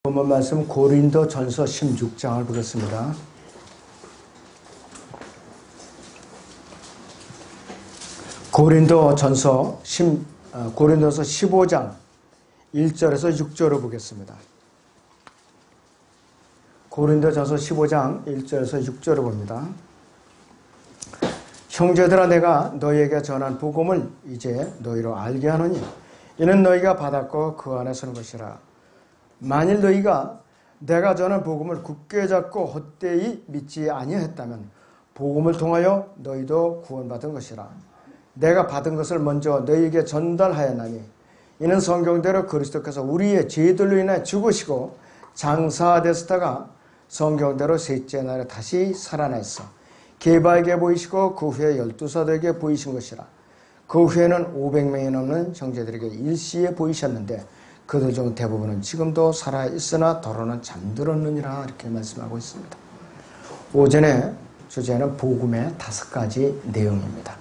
본문 말씀 고린도전서 16장을 보겠습니다. 고린도전서 15장 1절에서 6절을 보겠습니다. 고린도전서 15장 1절에서 6절을 봅니다. 형제들아, 내가 너희에게 전한 복음을 이제 너희로 알게 하노니 이는 너희가 받았고 그 안에 서는 것이라. 만일 너희가 내가 전한 복음을 굳게 잡고 헛되이 믿지 아니하였다면 복음을 통하여 너희도 구원받은 것이라. 내가 받은 것을 먼저 너희에게 전달하였나니 이는 성경대로 그리스도께서 우리의 죄들로 인해 죽으시고 장사되시다가 성경대로 셋째 날에 다시 살아나서 게바에게 보이시고 그 후에 12사도에게 보이신 것이라. 그 후에는 500명이 넘는 형제들에게 일시에 보이셨는데 그들 중 대부분은 지금도 살아있으나 더러는 잠들었느니라. 이렇게 말씀하고 있습니다. 오전에 주제는 복음의 5가지 내용입니다.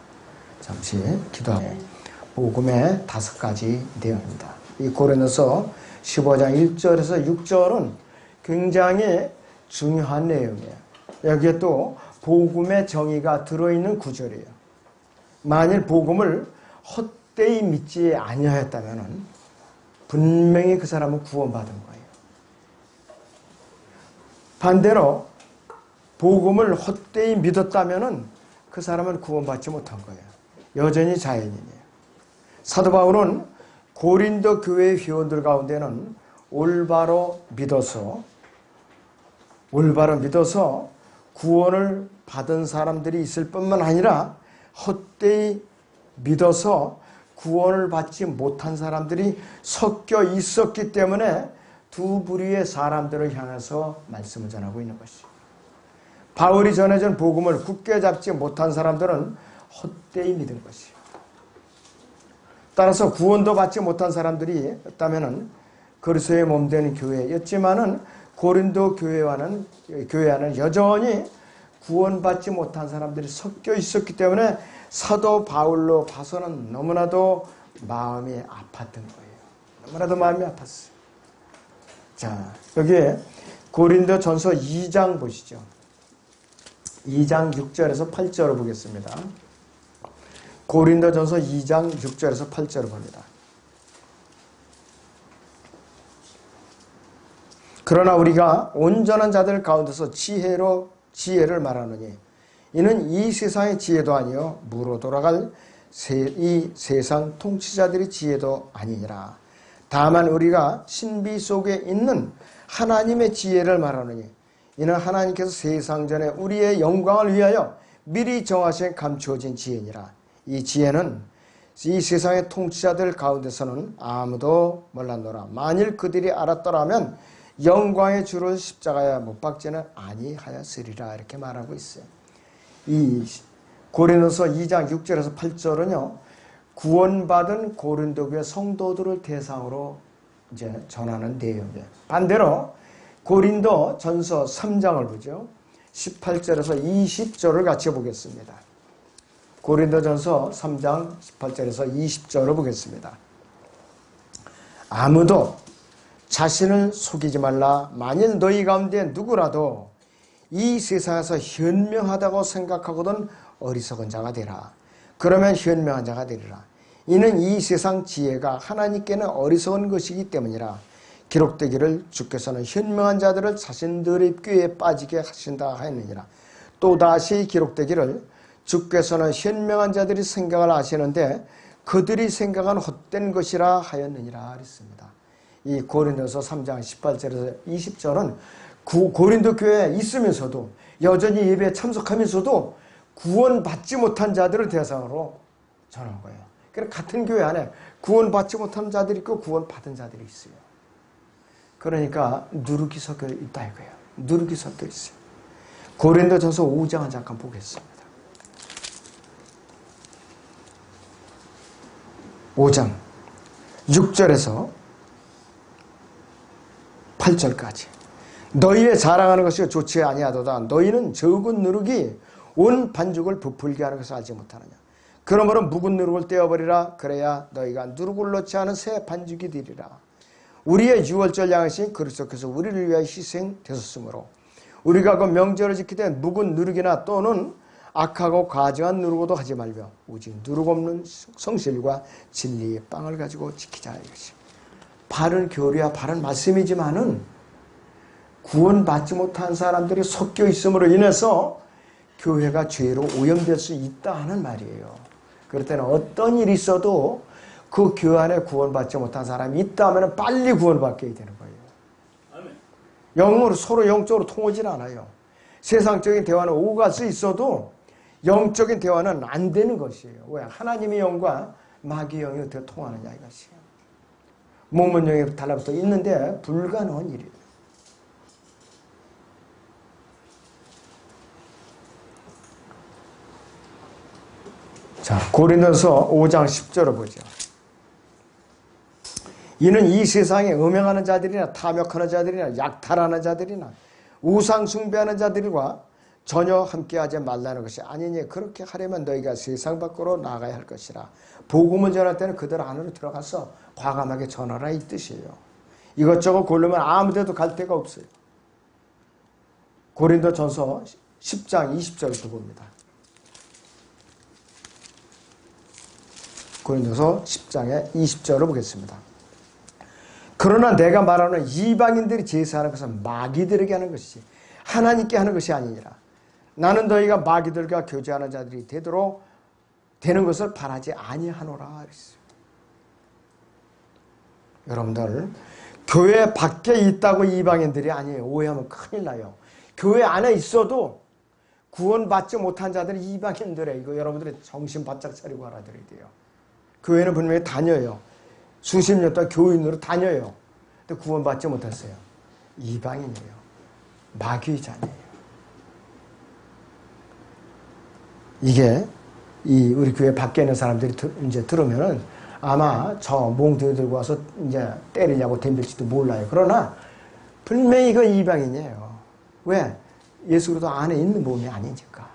잠시 기도하고 복음의 5가지 내용입니다. 이 고린도서 15장 1절에서 6절은 굉장히 중요한 내용이에요. 여기에 또 복음의 정의가 들어있는 구절이에요. 만일 복음을 헛되이 믿지 아니하였다면 분명히 그 사람은 구원받은 거예요. 반대로 복음을 헛되이 믿었다면 그 사람은 구원받지 못한 거예요. 여전히 자연인이에요. 사도 바울은 고린도 교회 회원들 가운데는 올바로 믿어서 구원을 받은 사람들이 있을 뿐만 아니라 헛되이 믿어서 구원을 받지 못한 사람들이 섞여 있었기 때문에 두 부류의 사람들을 향해서 말씀을 전하고 있는 것이죠. 바울이 전해준 복음을 굳게 잡지 못한 사람들은 헛되이 믿은 것이요. 따라서 구원도 받지 못한 사람들이 있다면 그리스도의 몸된 교회였지만은 고린도 교회와는 여전히 구원받지 못한 사람들이 섞여 있었기 때문에 사도 바울로 봐서는 너무나도 마음이 아팠던 거예요. 너무나도 마음이 아팠어요. 자, 여기에 고린도전서 2장 보시죠. 2장 6절에서 8절을 보겠습니다. 고린도전서 2장 6절에서 8절을 봅니다. 그러나 우리가 온전한 자들 가운데서 지혜를 말하느니 이는 이 세상의 지혜도 아니요 무로 돌아갈 이 세상 통치자들의 지혜도 아니니라. 다만 우리가 신비 속에 있는 하나님의 지혜를 말하느니 이는 하나님께서 세상 전에 우리의 영광을 위하여 미리 정하신 감추어진 지혜니라. 이 지혜는 이 세상의 통치자들 가운데서는 아무도 몰랐노라. 만일 그들이 알았더라면 영광의 주를 십자가에 못 박지는 아니하였으리라. 이렇게 말하고 있어요. 이 고린도서 2장 6절에서 8절은요, 구원받은 고린도교회 성도들을 대상으로 이제 전하는 내용이에요. 반대로 고린도 전서 3장을 보죠. 18절에서 20절을 같이 보겠습니다. 고린도 전서 3장 18절에서 20절을 보겠습니다. 아무도 자신을 속이지 말라. 만일 너희 가운데 누구라도 이 세상에서 현명하다고 생각하거든 어리석은 자가 되라. 그러면 현명한 자가 되리라. 이는 이 세상 지혜가 하나님께는 어리석은 것이기 때문이라. 기록되기를 주께서는 현명한 자들을 자신들의 꾀에 빠지게 하신다 하였느니라. 또다시 기록되기를 주께서는 현명한 자들이 생각을 아시는데 그들이 생각은 헛된 것이라 하였느니라 그랬습니다. 이 고린도서 3장 18절에서 20절은 고린도 교회에 있으면서도 여전히 예배에 참석하면서도 구원받지 못한 자들을 대상으로 전한 거예요. 그러니까 같은 교회 안에 구원받지 못한 자들이 있고 구원받은 자들이 있어요. 그러니까 누룩이 섞여 있다 이거예요. 누룩이 섞여 있어요. 고린도전서 5장을 잠깐 보겠습니다. 5장 6절에서 8절까지 너희의 자랑하는 것이 좋지 아니하도다. 너희는 적은 누룩이 온 반죽을 부풀게 하는 것을 알지 못하느냐. 그러므로 묵은 누룩을 떼어버리라. 그래야 너희가 누룩을 넣지 않은 새 반죽이 되리라. 우리의 유월절 양식 그리스도께서 우리를 위하여 희생되셨으므로 우리가 그 명절을 지키되 묵은 누룩이나 또는 악하고 과정한 누르고도 하지 말며 오직 누룩 없는 성실과 진리의 빵을 가지고 지키자 이것이. 바른 교리와 바른 말씀이지만은 구원받지 못한 사람들이 섞여 있음으로 인해서 교회가 죄로 오염될 수 있다 하는 말이에요. 그럴 때는 어떤 일이 있어도 그 교회 안에 구원받지 못한 사람이 있다 하면 빨리 구원받게 되는 거예요. 영으로 서로 영적으로 통하지는 않아요. 세상적인 대화는 오고 갈 수 있어도 영적인 대화는 안 되는 것이에요. 왜? 하나님의 영과 마귀의 영이 어떻게 통하느냐 이것이에요. 몸은 영이 달라붙어 있는데 불가능한 일이에요. 자, 고린도서 5장 10절을 보죠. 이는 이 세상에 음행하는 자들이나 탐욕하는 자들이나 약탈하는 자들이나 우상 숭배하는 자들과 전혀 함께하지 말라는 것이 아니니 그렇게 하려면 너희가 세상 밖으로 나가야 할 것이라. 복음을 전할 때는 그들 안으로 들어가서 과감하게 전하라 이 뜻이에요. 이것저것 고르면 아무 데도 갈 데가 없어요. 고린도전서 10장 20절부터 봅니다. 고린도서 10장의 20절을 보겠습니다. 그러나 내가 말하는 이방인들이 제사하는 것은 마귀들에게 하는 것이지 하나님께 하는 것이 아니니라. 나는 너희가 마귀들과 교제하는 자들이 되도록 되는 것을 바라지 아니하노라. 여러분들 교회 밖에 있다고 이방인들이 아니에요. 오해하면 큰일 나요. 교회 안에 있어도 구원받지 못한 자들이 이방인들에 이거 여러분들이 정신 바짝 차리고 알아들어야 돼요. 교회는 분명히 다녀요. 수십 년 동안 교인으로 다녀요. 근데 구원받지 못했어요. 이방인이에요. 마귀의 자녀예요. 이게 우리 교회 밖에 있는 사람들이 이제 들으면은 아마 저 몽둥이 들고 와서 이제 때리냐고 덤빌지도 몰라요. 그러나 분명히 이건 이방인이에요. 왜? 예수 그리스도 안에 있는 몸이 아니니까.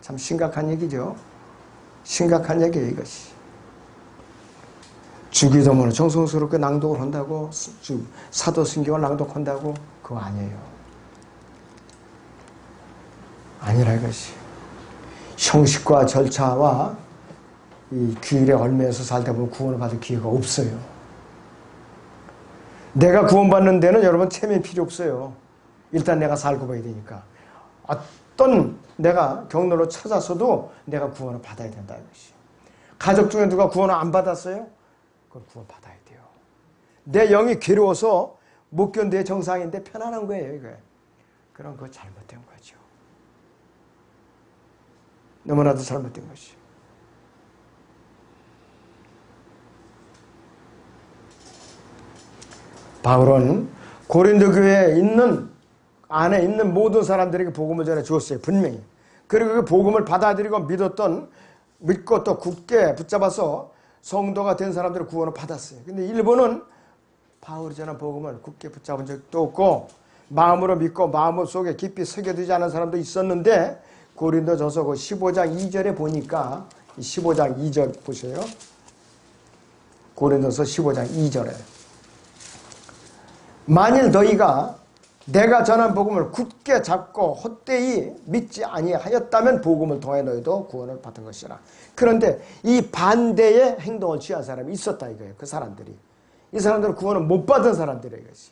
참 심각한 얘기죠. 심각한 얘기예요, 이것이. 주기도문을 정성스럽게 낭독을 한다고, 사도신경을 낭독한다고, 그거 아니에요. 아니라 이것이. 형식과 절차와 이 규율에 얽매여서 살다 보면 구원을 받을 기회가 없어요. 내가 구원받는 데는 여러분 체면 필요 없어요. 일단 내가 살고 봐야 되니까. 어떤 내가 경로로 찾아서도 내가 구원을 받아야 된다 이것이. 가족 중에 누가 구원을 안 받았어요? 그걸 구원 받아야 돼요. 내 영이 괴로워서 못 견뎌 정상인데 편안한 거예요, 이거. 그럼 그거 잘못된 거죠. 너무나도 잘못된 것이. 바울은 고린도 교회에 안에 있는 모든 사람들에게 복음을 전해 주었어요. 분명히. 그리고 그 복음을 받아들이고 믿고 또 굳게 붙잡아서 성도가 된 사람들의 구원을 받았어요. 근데 일부는 바울이 전한 복음을 굳게 붙잡은 적도 없고 마음으로 믿고 마음 속에 깊이 새겨두지 않은 사람도 있었는데 고린도전서 15장 2절에 보니까 15장 2절 보세요. 고린도서 15장 2절에 만일 너희가 내가 전한 복음을 굳게 잡고 헛되이 믿지 아니하였다면 복음을 통해 너희도 구원을 받은 것이라. 그런데 이 반대의 행동을 취한 사람이 있었다 이거예요. 그 사람들이. 이 사람들은 구원을 못 받은 사람들이에요. 이것이.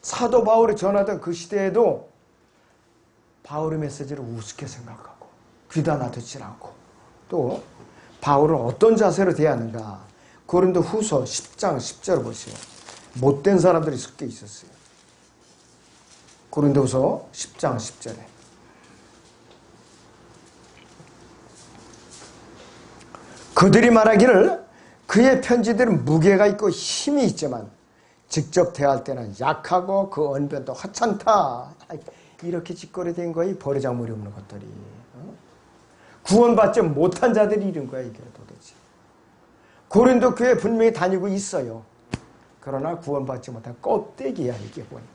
사도 바울이 전하던 그 시대에도 바울의 메시지를 우습게 생각하고 귀담아 듣지 않고 또 바울은 어떤 자세로 대하는가. 고린도 후서 10장 10절을 보세요. 못된 사람들이 섞여 있었어요. 고린도 후서 10장 10절에 그들이 말하기를 그의 편지들은 무게가 있고 힘이 있지만 직접 대할 때는 약하고 그 언변도 하찮다. 이렇게 짓거리된 거이 버리장물이 없는 것들이. 구원받지 못한 자들이 이런 거야 이게 도대체. 고린도 교회 분명히 다니고 있어요. 그러나 구원받지 못한 껍데기야 이게 보니까.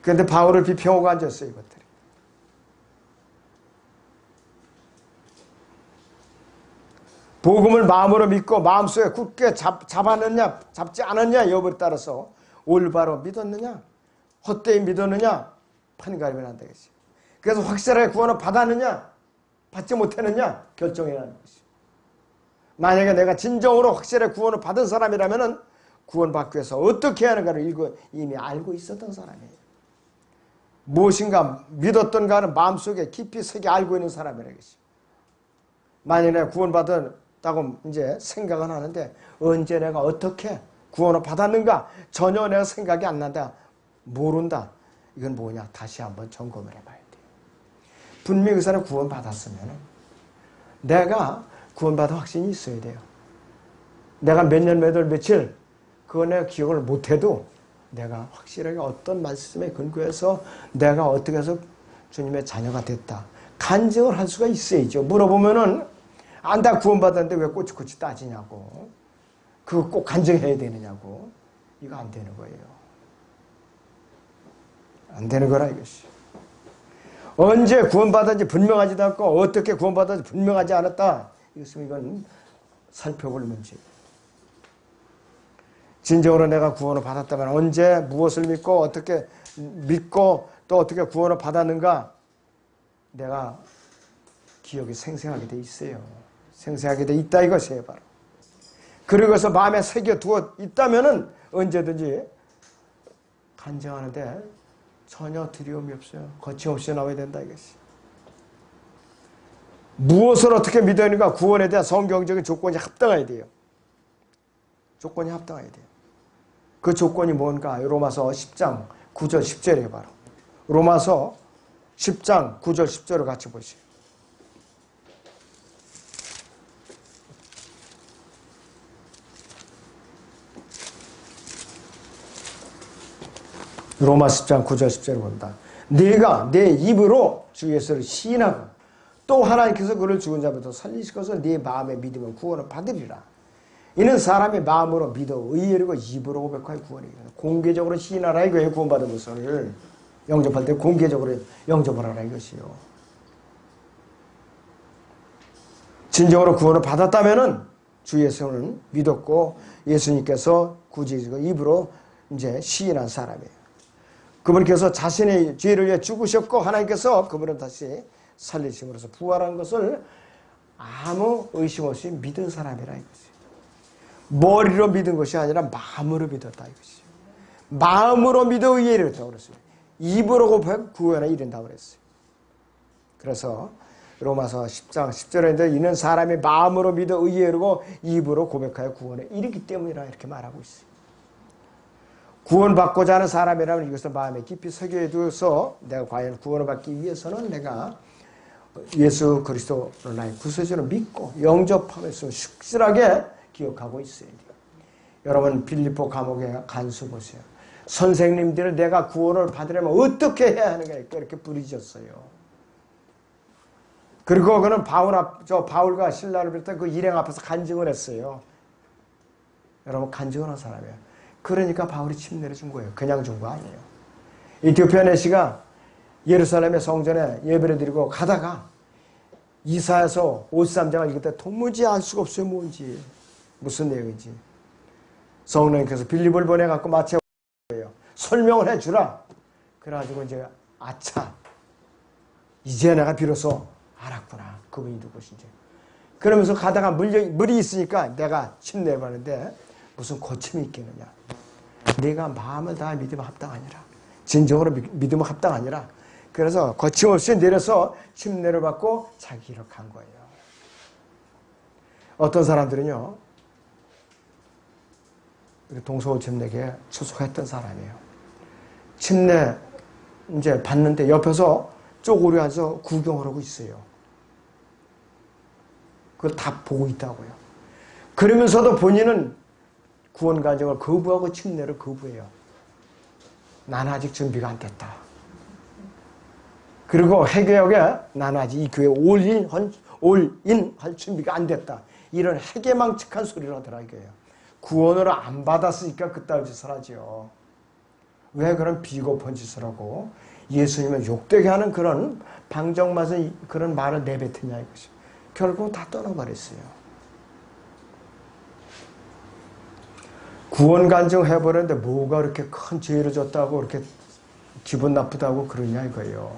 그런데 바울을 비평하고 앉았어요 이것들이. 복음을 마음으로 믿고 마음속에 굳게 잡았느냐 잡지 않았냐 여부에 따라서 올바로 믿었느냐 헛되이 믿었느냐 판가름이 난다 이것이. 그래서 확실하게 구원을 받았느냐 받지 못했느냐 결정이라는 것이. 만약에 내가 진정으로 확실하게 구원을 받은 사람이라면 구원받기 위해서 어떻게 해야 하는가를 이미 알고 있었던 사람이에요. 무엇인가 믿었던가는 마음속에 깊이 새겨 알고 있는 사람이라는 것이. 만약에 내가 구원받았다고 이제 생각은 하는데 언제 내가 어떻게 구원을 받았는가 전혀 내가 생각이 안 난다. 모른다. 이건 뭐냐? 다시 한번 점검을 해봐야 돼요. 분명히 그 사람 구원받았으면 내가 구원받은 확신이 있어야 돼요. 내가 몇 년, 몇 월, 며칠 그거 내가 기억을 못해도 내가 확실하게 어떤 말씀에 근거해서 내가 어떻게 해서 주님의 자녀가 됐다. 간증을 할 수가 있어야죠. 물어보면은 나 구원받았는데 왜 꼬치꼬치 따지냐고. 그거 꼭 간증해야 되느냐고. 이거 안 되는 거예요. 안 되는 거라 이것이. 언제 구원받았는지 분명하지도 않고 어떻게 구원받았는지 분명하지 않았다. 이건 살펴볼 문제예요. 진정으로 내가 구원을 받았다면 언제 무엇을 믿고 어떻게 믿고 또 어떻게 구원을 받았는가 내가 기억이 생생하게 돼 있어요. 생생하게 돼 있다 이것이에요 바로. 그리고서 마음에 새겨두어 있다면 언제든지 간증하는데 전혀 두려움이 없어요. 거침없이 나와야 된다 이것이. 무엇을 어떻게 믿어야 하는가 구원에 대한 성경적인 조건이 합당해야 돼요. 조건이 합당해야 돼요. 그 조건이 뭔가 로마서 10장 9절 10절이에요 바로. 로마서 10장 9절 10절을 같이 보시죠. 로마 10장 9절 10절을 본다. 네가 내 입으로 주 예수를 시인하고 또 하나님께서 그를 죽은 자부터 살리실 것을 네 마음에 믿으면 구원을 받으리라. 이는 사람이 마음으로 믿어 의외로 입으로 고백하여 구원이 이르라. 공개적으로 시인하라 이거예요. 구원받은 것을 영접할 때 공개적으로 영접을 하라 이것이요. 진정으로 구원을 받았다면은 주 예수는 믿었고 예수님께서 굳이 입으로 이제 시인한 사람이에요. 그분께서 자신의 죄를 위해 죽으셨고 하나님께서 그분을 다시 살리심으로써 부활한 것을 아무 의심 없이 믿은 사람이라 이것이. 머리로 믿은 것이 아니라 마음으로 믿었다 이것이. 마음으로 믿어 의에 이르렀다고 그랬어요. 입으로 고백 구원에 이른다고 그랬어요. 그래서 로마서 10장 10절에 있는데 이는 사람이 마음으로 믿어 의에 이르고 입으로 고백하여 구원에 이르기 때문이라 이렇게 말하고 있어요. 구원받고자 하는 사람이라면 이것을 마음에 깊이 새겨두어서 내가 과연 구원을 받기 위해서는 내가 예수 그리스도를 나의 구세주로 믿고 영접하면서 확실하게 기억하고 있어야 돼요. 여러분 빌립보 감옥에 간수 보세요. 선생님들을 내가 구원을 받으려면 어떻게 해야 하는가 이렇게 부르짖었어요. 그리고 그는 바울과 실라를 비롯한 그 일행 앞에서 간증을 했어요. 여러분 간증을 한 사람이에요. 그러니까 바울이 침례를 준 거예요. 그냥 준 거 아니에요. 이티오피아 내시가 예루살렘의 성전에 예배를 드리고 가다가 이사야서 53장을 읽을 때 도무지 알 수가 없어요. 뭔지 무슨 내용인지. 성령님께서 빌립을 보내갖고 마치 거예요. 설명을 해주라. 그래가지고 이제 아차 이제 내가 비로소 알았구나. 그분이 누구신지. 그러면서 가다가 물이 있으니까 내가 침례를 받는데 무슨 고침이 있겠느냐. 내가 마음을 다해 믿으면 합당하니라. 진정으로 믿으면 합당하니라. 그래서 거침없이 내려서 침례를 받고 자기 길을 간 거예요. 어떤 사람들은요. 동서울 침례교에 출석했던 사람이에요. 침례 이제 받는데 옆에서 쪼그려 앉아서 구경을 하고 있어요. 그걸 다 보고 있다고요. 그러면서도 본인은 구원 과정을 거부하고 침례를 거부해요. 나는 아직 준비가 안 됐다. 그리고 회개역에 나는 아직 이 교회에 올인할 준비가 안 됐다. 이런 회개망측한 소리를 하더라 이거예요. 구원을 안 받았으니까 그따위 짓을 하죠. 왜 그런 비겁한 짓을 하고 예수님을 욕되게 하는 그런 방정맞은 그런 말을 내뱉으냐 이것이. 결국 다 떠나버렸어요. 구원 간증해버렸는데 뭐가 그렇게 큰 죄를 졌다고 그렇게 기분 나쁘다고 그러냐 이거예요.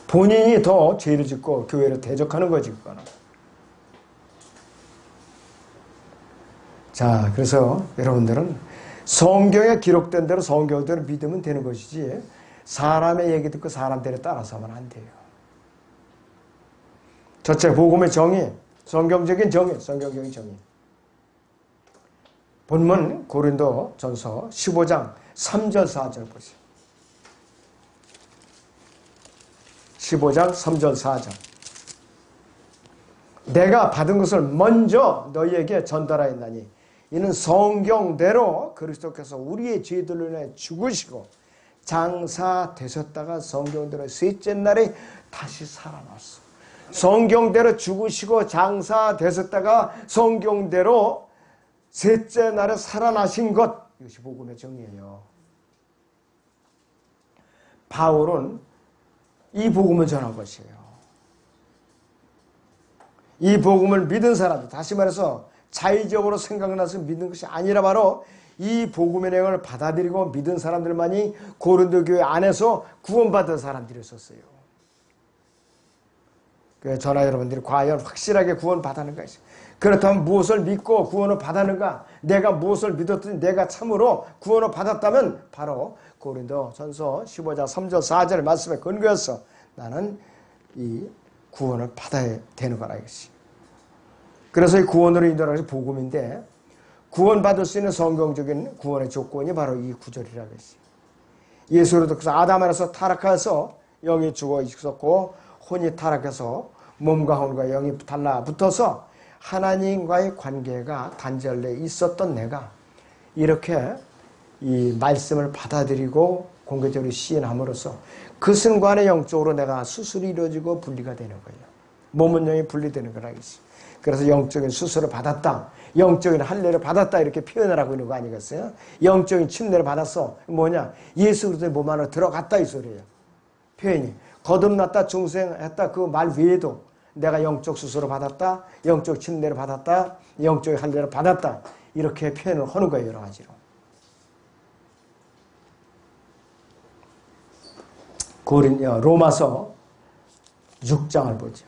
본인이 더 죄를 짓고 교회를 대적하는 거지 그거는. 자, 그래서 여러분들은 성경에 기록된 대로 성경대로 믿으면 되는 것이지 사람의 얘기 듣고 사람대로 따라서 하면 안 돼요. 첫째, 복음의 정의, 성경적인 정의, 성경적인 정의. 본문 고린도 전서 15장 3절 4절 보세요. 15장 3절 4절. 내가 받은 것을 먼저 너희에게 전달하였나니 이는 성경대로 그리스도께서 우리의 죄들로 인해 죽으시고 장사되셨다가 성경대로 셋째 날에 다시 살아났어. 성경대로 죽으시고 장사되셨다가 성경대로 셋째 날에 살아나신 것, 이것이 복음의 정의예요. 바울은 이 복음을 전한 것이에요. 이 복음을 믿은 사람들, 다시 말해서 자의적으로 생각나서 믿는 것이 아니라 바로 이 복음의 내용을 받아들이고 믿은 사람들만이 고린도 교회 안에서 구원받은 사람들이었어요. 그래서 저나 여러분들이 과연 확실하게 구원받았는가? 그렇다면 무엇을 믿고 구원을 받았는가? 내가 무엇을 믿었더니 내가 참으로 구원을 받았다면 바로 고린도 전서 15장 3절 4절 말씀에 근거해서 나는 이 구원을 받아야 되는 거라 이것이. 그래서 이 구원으로 인도하는 것이 복음인데 구원받을 수 있는 성경적인 구원의 조건이 바로 이 구절이라 것이. 예수로부터 아담 안에서 타락해서 영이 죽어 있었고 혼이 타락해서 몸과 혼과 영이 달라붙어서 하나님과의 관계가 단절돼 있었던 내가 이렇게 이 말씀을 받아들이고 공개적으로 시인함으로써 그 순간에 영적으로 내가 수술이 이루어지고 분리가 되는 거예요. 몸은 영이 분리되는 거라 이것이. 그래서 영적인 수술을 받았다. 영적인 할례를 받았다. 이렇게 표현을 하고 있는 거 아니겠어요? 영적인 침례를 받았어. 뭐냐? 예수 그리스도의 몸 안으로 들어갔다 이 소리예요. 표현이. 거듭났다, 중생했다 그 말 외에도 내가 영적 수술을 받았다. 영적 침례를 받았다. 영적인 할례를 받았다. 이렇게 표현을 하는 거예요. 여러 가지로. 로마서 6장을 보죠.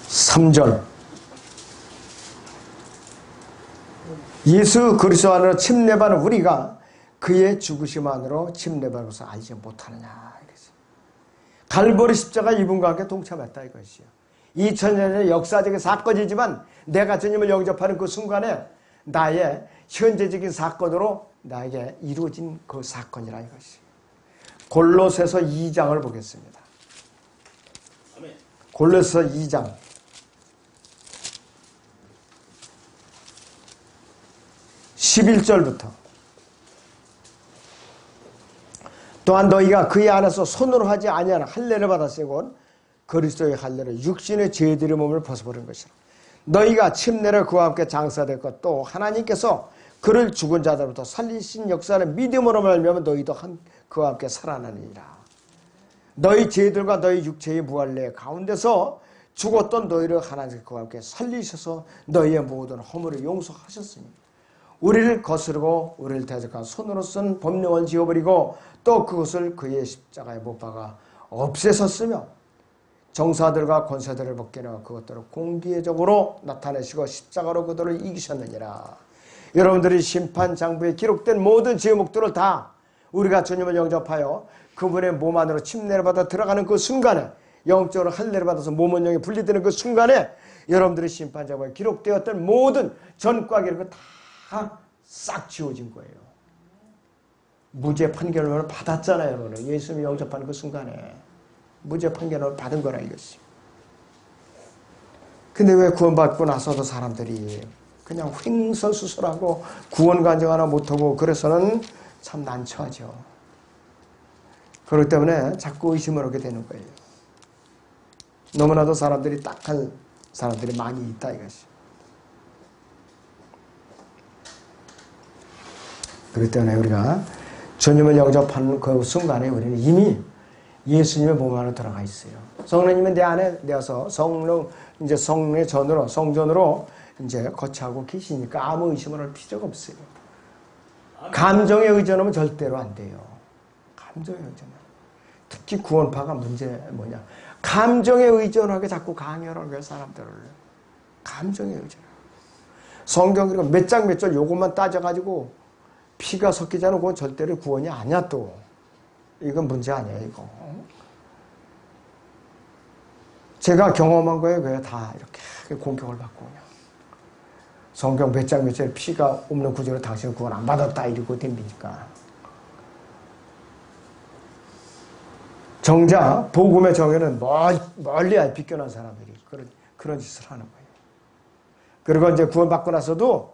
3절. 예수 그리스도 안으로 침례받은 우리가 그의 죽으심 안으로 침례받은 것을 알지 못하느냐. 갈보리 십자가 이분과 함께 동참했다 이것이요. 2000년의 역사적인 사건이지만 내가 주님을 영접하는 그 순간에 나의 현재적인 사건으로 나에게 이루어진 그 사건이라 이것이. 골로새서 2장을 보겠습니다. 골로새서 2장 11절부터 또한 너희가 그의 안에서 손으로 하지 아니하는 할례를 받았으면 그리스도의 할례를 육신의 죄들의 몸을 벗어버린 것이라. 너희가 침례를 그와 함께 장사될 것 또 하나님께서 그를 죽은 자들부터 살리신 역사를 믿음으로 말미암아 너희도 그와 함께 살아나느니라. 너희 죄들과 너희 육체의 무할례 가운데서 죽었던 너희를 하나님께서 그와 함께 살리셔서 너희의 모든 허물을 용서하셨으니 우리를 거스르고 우리를 대적한 손으로 쓴 법령을 지워버리고 또 그것을 그의 십자가에 못 박아 없애셨으며 정사들과 권세들을 벗겨내어 그것들을 공개적으로 나타내시고 십자가로 그들을 이기셨느니라. 여러분들이 심판장부에 기록된 모든 제목들을 다 우리가 주님을 영접하여 그분의 몸 안으로 침례를 받아 들어가는 그 순간에 영적으로 할례를 받아서 몸은 영이 분리되는 그 순간에 여러분들이 심판장부에 기록되었던 모든 전과 기록을 다 싹 지워진 거예요. 무죄 판결을 받았잖아요. 여러분. 예수님이 영접하는 그 순간에 무죄 판결을 받은 거라 이것이. 근데 왜 구원받고 나서도 사람들이 그냥 횡설수설하고 구원 간증 하나 못하고 그래서는 참 난처하죠. 그렇기 때문에 자꾸 의심을 하게 되는 거예요. 너무나도 사람들이 딱한 사람들이 많이 있다 이것이. 그렇기 때문에 우리가 주님을 영접하는 그 순간에 우리는 이미 예수님의 몸 안에 들어가 있어요. 성령님은 내 안에 내어서 성령의 전으로, 성전으로 이제 거처하고 계시니까 아무 의심을 할 필요가 없어요. 감정에 의존하면 절대로 안 돼요. 감정에 의존하면. 특히 구원파가 문제 뭐냐. 감정에 의존하게 자꾸 강요하는 거예요, 사람들을. 감정에 의존하고. 성경 그리고 몇 장 몇 절 요것만 따져가지고 피가 섞이지 않으면 그건 절대로 구원이 아니야 또. 이건 문제 아니에요, 이거. 제가 경험한 거예요, 그게 다 이렇게 공격을 받고 그냥. 성경 몇 장 몇 절 피가 없는 구절로 당신은 구원 안 받았다 이러고 덤비니까. 정작 복음의 정의는 멀리 비껴난 사람들이 그런 짓을 하는 거예요. 그리고 이제 구원받고 나서도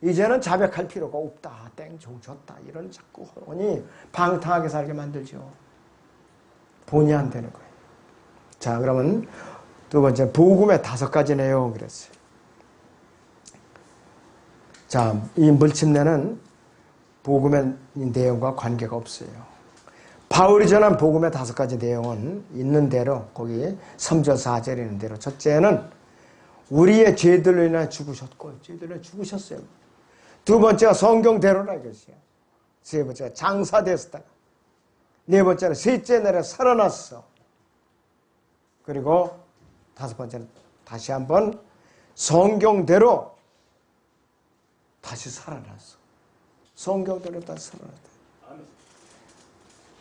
이제는 자백할 필요가 없다. 땡 줬다. 이런 자꾸 혼이 방탕하게 살게 만들죠. 본의 안 되는 거예요. 자, 그러면 두 번째 복음의 5가지 내용 그랬어요. 자, 이 물침내는 복음의 내용과 관계가 없어요. 바울이 전한 복음의 5가지 내용은 있는 대로 거기 3절 4절에 있는 대로 첫째는 우리의 죄들로 인해 죽으셨고 죄들로 인해 죽으셨어요. 두 번째가 성경대로라 이것이요. 세 번째가 장사되었다가 네 번째는 셋째 날에 살아났어. 그리고 5번째는 다시 한번 성경대로 다시 살아났어. 성경대로 다시 살아났다.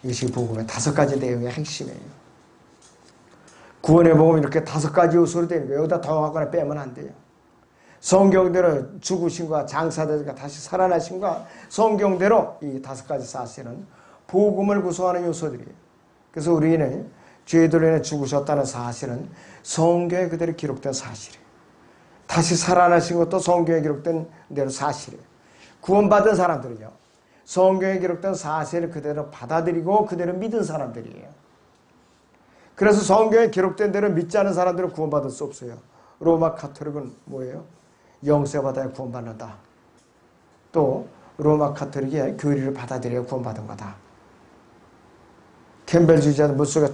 이것이 복음의 5가지 내용의 핵심이에요. 구원의 복음이 이렇게 5가지 요소로 되는 거예요. 여기다 더하거나 빼면 안 돼요. 성경대로 죽으신과 장사되니까 다시 살아나신과 성경대로 이 5가지 사실은 복음을 구성하는 요소들이에요. 그래서 우리는 죄들로 인해 죽으셨다는 사실은 성경에 그대로 기록된 사실이에요. 다시 살아나신 것도 성경에 기록된 대로 사실이에요. 구원받은 사람들은요. 성경에 기록된 사실을 그대로 받아들이고 그대로 믿은 사람들이에요. 그래서 성경에 기록된 대로 믿지 않은 사람들은 구원받을 수 없어요. 로마 카톨릭은 뭐예요? 영세받아야 구원받는다. 또 로마 카톨릭의 교리를 받아들여야 구원받은 거다. 캠벨주의자는 물속에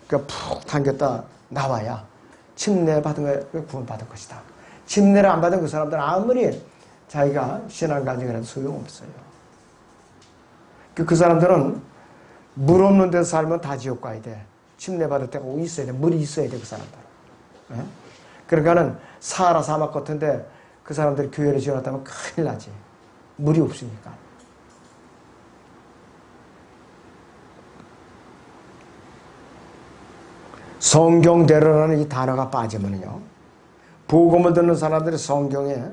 푹 당겼다 나와야 침례받은 거에 구원받은 것이다. 침례를 안 받은 그 사람들은 아무리 자기가 신앙 가정이라도 소용없어요. 그 사람들은 물 없는 데서 살면 다 지옥 가야 돼. 침례받을 때가 있어야 돼. 물이 있어야 돼, 그 사람들은. 네? 그러니까는 사하라 사막 같은데 그 사람들이 교회를 지어놨다면 큰일 나지. 물이 없으니까. 성경대로라는 이 단어가 빠지면요. 복음을 듣는 사람들이 성경에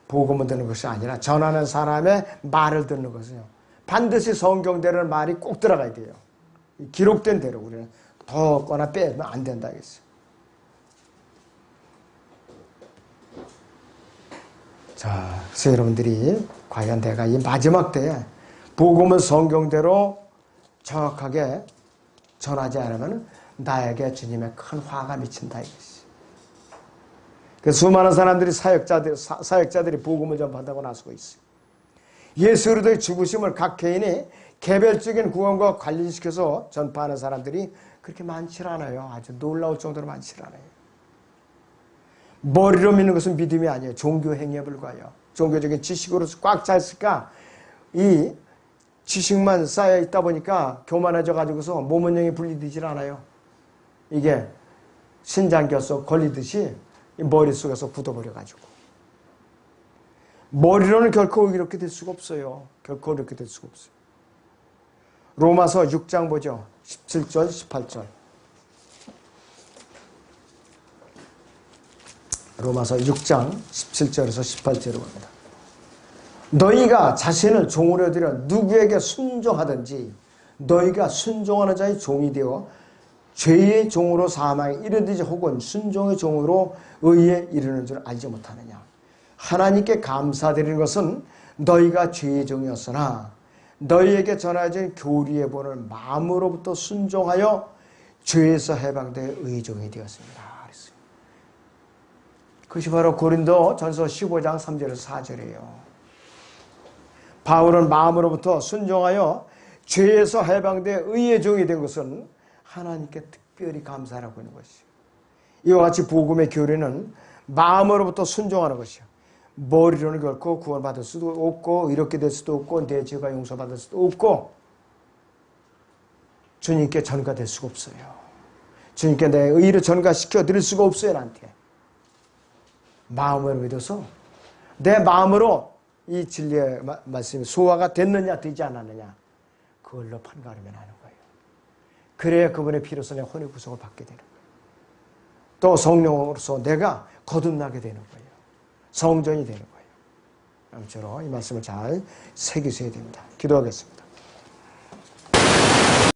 복음을 듣는 것이 아니라 전하는 사람의 말을 듣는 것이요. 반드시 성경대로라는 말이 꼭 들어가야 돼요. 기록된 대로 우리는 더 거나 빼면 안 된다 했어요. 자, 그래서 여러분들이 과연 내가 이 마지막 때에 복음을 성경대로 정확하게 전하지 않으면 나에게 주님의 큰 화가 미친다 이것이. 그래서 수많은 사람들이 사역자들이 복음을 전파한다고 나서고 있어요. 예수 그리스도의 죽으심을 각 개인이 개별적인 구원과 관련시켜서 전파하는 사람들이 그렇게 많지 않아요. 아주 놀라울 정도로 많지 않아요. 머리로 믿는 것은 믿음이 아니에요. 종교 행위에 불과해요. 종교적인 지식으로 꽉 차 있으니까 이 지식만 쌓여 있다 보니까 교만해져 가지고서 모문령이 불리되질 않아요. 이게 신장결석 걸리듯이 머릿속에서 굳어버려 가지고 머리로는 결코 이렇게 될 수가 없어요. 결코 이렇게 될 수가 없어요. 로마서 6장 보죠. 17절 18절. 로마서 6장 17절에서 18절을 봅니다. 너희가 자신을 종으로 여기려 누구에게 순종하든지 너희가 순종하는 자의 종이 되어 죄의 종으로 사망에 이르든지 혹은 순종의 종으로 의에 이르는 줄 알지 못하느냐. 하나님께 감사드리는 것은 너희가 죄의 종이었으나 너희에게 전하여진 교리의 본을 마음으로부터 순종하여 죄에서 해방되어 의의 종이 되었습니다. 그것이 바로 고린도 전서 15장 3절에서 4절이에요. 바울은 마음으로부터 순종하여 죄에서 해방되어 의의 종이 된 것은 하나님께 특별히 감사하고 있는 것이요. 이와 같이 복음의 교리는 마음으로부터 순종하는 것이요. 머리로는 결코 구원받을 수도 없고 이렇게 될 수도 없고 내 죄가 용서받을 수도 없고 주님께 전가될 수가 없어요. 주님께 내 의를 전가시켜 드릴 수가 없어요. 나한테. 마음으로 믿어서 내 마음으로 이 진리의 말씀이 소화가 됐느냐 되지 않았느냐 그걸로 판가름을 하는 거예요. 그래야 그분의 피로서 내 혼의 구속을 받게 되는 거예요. 또 성령으로서 내가 거듭나게 되는 거예요. 성전이 되는 거예요. 아무쪼록 이 말씀을 잘 새기셔야 됩니다. 기도하겠습니다.